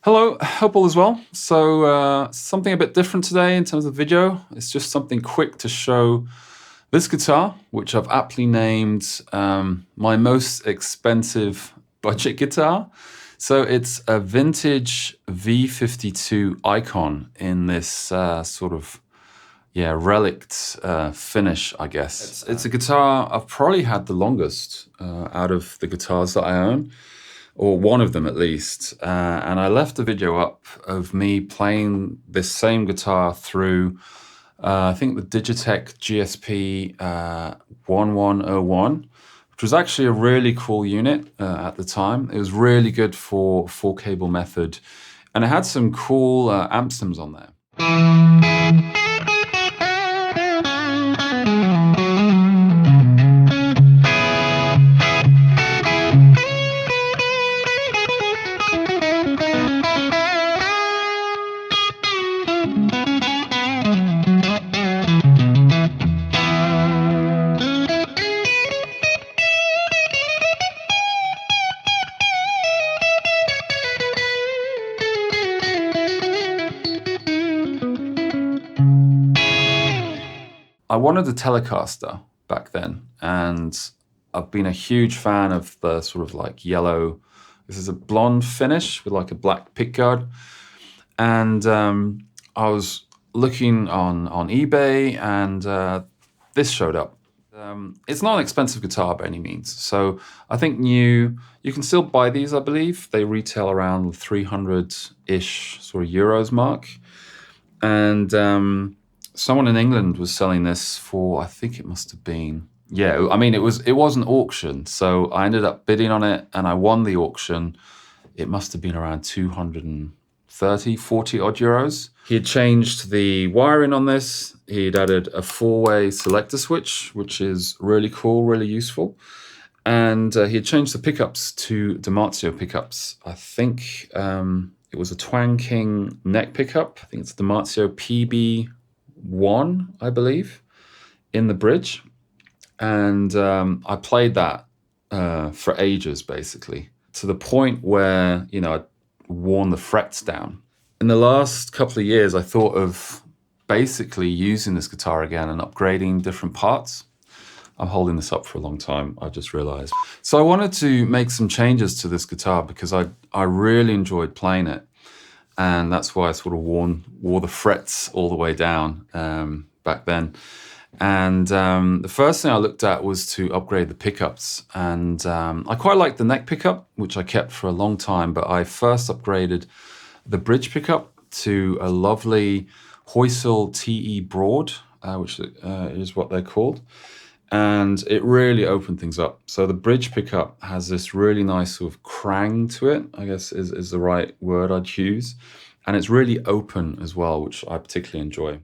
Hello, hope all is well. So something a bit different today in terms of video. It's just something quick to show this guitar, which I've aptly named my most expensive budget guitar. So it's a vintage V52 Icon in this sort of relic finish, I guess. It's a guitar I've probably had the longest out of the guitars that I own, or one of them at least. And I left a video up of me playing this same guitar through, I think the Digitech GSP 1101, which was actually a really cool unit at the time. It was really good for 4-cable method, and it had some cool amp stems on there. I wanted a telecaster back then, and I've been a huge fan of the sort of like yellow. This is a blonde finish with like a black pickguard. And I was looking on eBay, and this showed up. It's not an expensive guitar by any means. So I think you can still buy these, I believe. They retail around 300-ish sort of euros mark. And someone in England was selling this for, I think it must have been, I mean, it was an auction. So I ended up bidding on it and I won the auction. It must have been around 230, 40 odd euros. He had changed the wiring on this. He'd added a 4-way selector switch, which is really cool, really useful. And he had changed the pickups to Dimarzio pickups. I think it was a Twang King neck pickup. I think it's Dimarzio PB1, I believe, in the bridge. And I played that for ages, basically, to the point where, I'd worn the frets down. In the last couple of years, I thought of basically using this guitar again and upgrading different parts. I'm holding this up for a long time, I just realized. So I wanted to make some changes to this guitar because I really enjoyed playing it. And that's why I sort of wore the frets all the way down back then. And the first thing I looked at was to upgrade the pickups. And I quite liked the neck pickup, which I kept for a long time, but I first upgraded the bridge pickup to a lovely Haussel TE-Broad, which is what they're called. And it really opened things up. So the bridge pickup has this really nice sort of crang to it, I guess is the right word I'd use. And it's really open as well, which I particularly enjoy.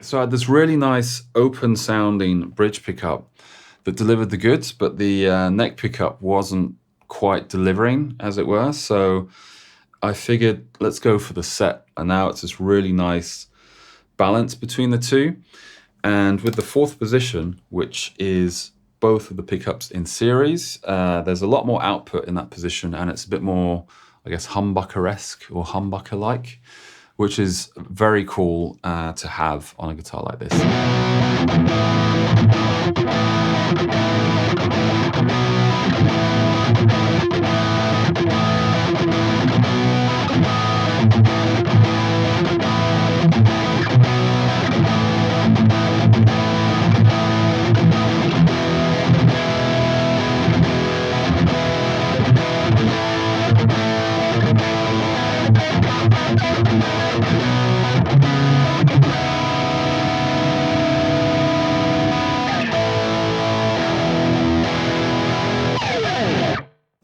So I had this really nice open sounding bridge pickup that delivered the goods, but the neck pickup wasn't quite delivering, as it were. So I figured, let's go for the set. And now it's this really nice balance between the two. And with the fourth position, which is both of the pickups in series, there's a lot more output in that position, and it's a bit more, I guess, humbucker-esque or humbucker-like, which is very cool to have on a guitar like this.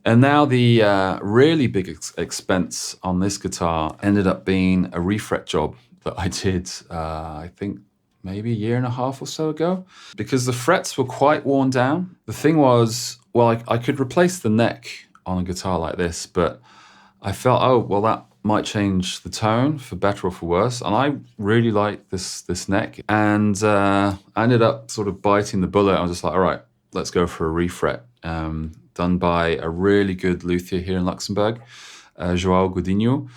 And now the really big expense on this guitar ended up being a refret job that I did, I think maybe a year and a half or so ago, because the frets were quite worn down. The thing was, well, I could replace the neck on a guitar like this, but I felt, oh, well, that might change the tone for better or for worse. And I really liked this neck, and I ended up sort of biting the bullet. I was just like, all right, let's go for a refret. Done by a really good luthier here in Luxembourg, Joao Godinho.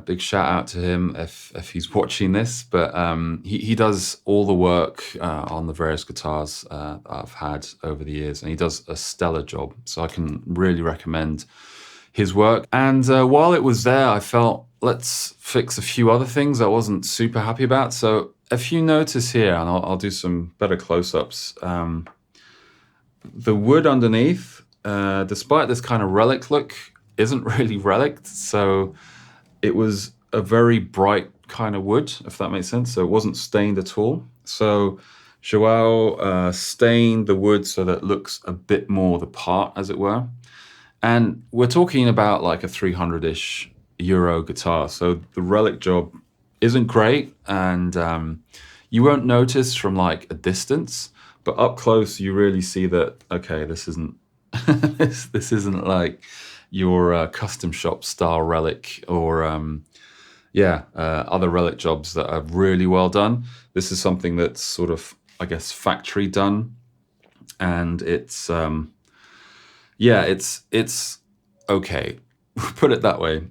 Big shout out to him if he's watching this, but he does all the work on the various guitars that I've had over the years, and he does a stellar job. So I can really recommend his work. And while it was there, I felt, let's fix a few other things I wasn't super happy about. So if you notice here, and I'll do some better close-ups, the wood underneath, despite this kind of relic look, isn't really relic. So it was a very bright kind of wood, if that makes sense. So it wasn't stained at all. So Joao stained the wood so that it looks a bit more the part, as it were. And we're talking about like a 300-ish euro guitar. So the relic job isn't great, and you won't notice from like a distance. But up close, you really see that, okay, this isn't this isn't like your custom shop style relic or other relic jobs that are really well done. This is something that's sort of, I guess, factory done, and it's it's okay. Put it that way.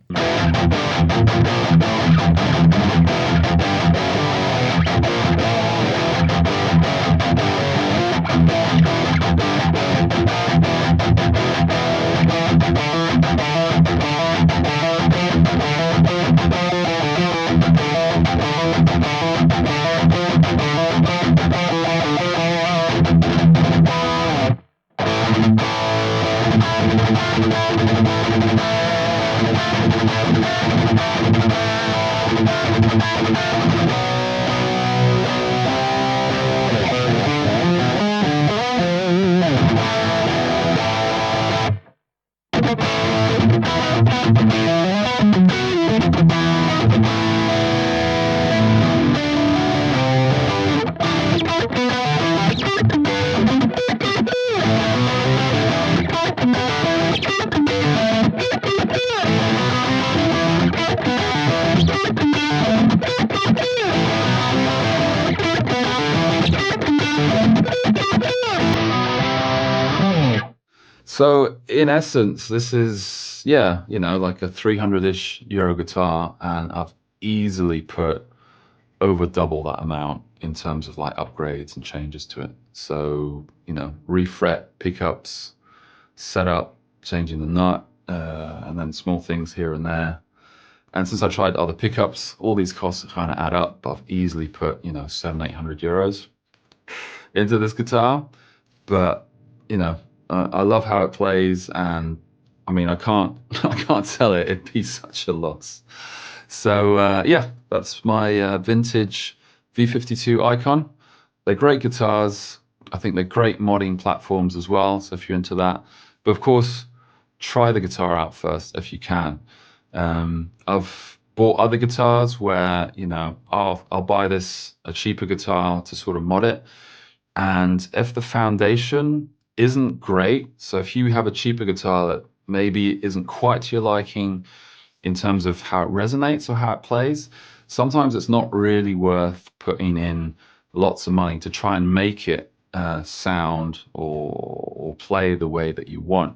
So in essence, this is, like a 300-ish euro guitar, and I've easily put over double that amount in terms of like upgrades and changes to it. So, refret, pickups, setup, changing the nut, and then small things here and there. And since I tried other pickups, all these costs kind of add up. I've easily put, 700-800 euros into this guitar. But, I love how it plays, and I mean, I can't sell it. It'd be such a loss. So that's my vintage V52 Icon. They're great guitars. I think they're great modding platforms as well, so if you're into that. But of course, try the guitar out first if you can. I've bought other guitars where, you know, I'll buy a cheaper guitar to sort of mod it. And if the foundation isn't great, so if you have a cheaper guitar that maybe isn't quite to your liking in terms of how it resonates or how it plays, sometimes it's not really worth putting in lots of money to try and make it sound or play the way that you want.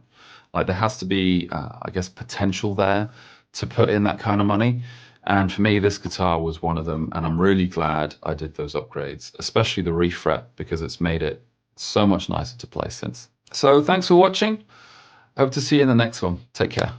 Like there has to be, I guess, potential there to put in that kind of money. And for me, this guitar was one of them. And I'm really glad I did those upgrades, especially the Refret, because it's made it so much nicer to play since. So thanks for watching. Hope to see you in the next one. Take care.